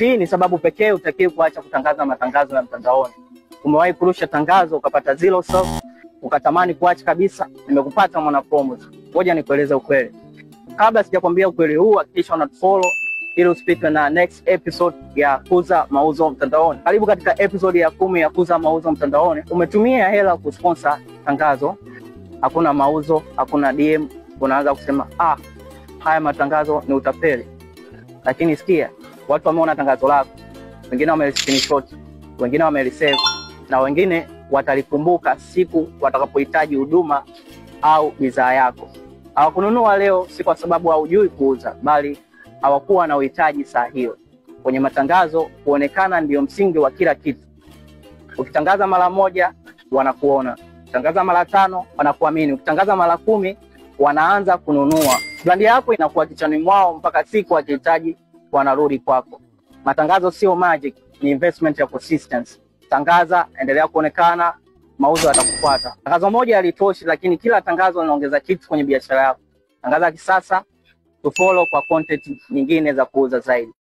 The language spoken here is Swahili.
Hii ni sababu pekee utakiwe kuacha kutangaza matangazo ya mtandaoni. Umewahi kurusha tangazo ukapata 0 sales, ukatamani kuacha kabisa? Nimekupata mwana promos. Ngoja nikueleze ukweli. Kabla sijakwambia ukweli huu, hakikisha unatufollow ili usipitwe na next episode ya Kuza Mauzo Mtandaoni. Karibu katika episode ya 10 ya Kuza Mauzo Mtandaoni. Umetumia hela kusponsor tangazo, hakuna mauzo, hakuna DM, unaanza kusema haya matangazo ni utapeli. Lakini sikia, watu wameona tangazo lako, wengine wameli-screenshot, wengine wameli-save, na wengine watalikumbuka siku watakapohitaji huduma au bidhaa yako. Hawakununua leo si kwa sababu haujui kuuza, bali hawakuwa na uhitaji saa hiyo. Kwenye matangazo, kuonekana ndio msingi wa kila kitu. Ukitangaza mara moja, wanakuona. Ukitangaza mara 5, wanakuamini. Ukitangaza mara 10, wanaanza kununua. Brand yako inakuwa kichwani mwao mpaka siku wakihitaji wanarudi kwako. Matangazo sio magic, ni investment ya consistency. Tangaza, endelea kuonekana, mauzo yatakufuata. Tangazo moja halitoshi, lakini kila tangazo linaongeza kitu kwenye biashara yako. Tangaza kisasa, tufollow kwa content nyingine za kuuza zaidi.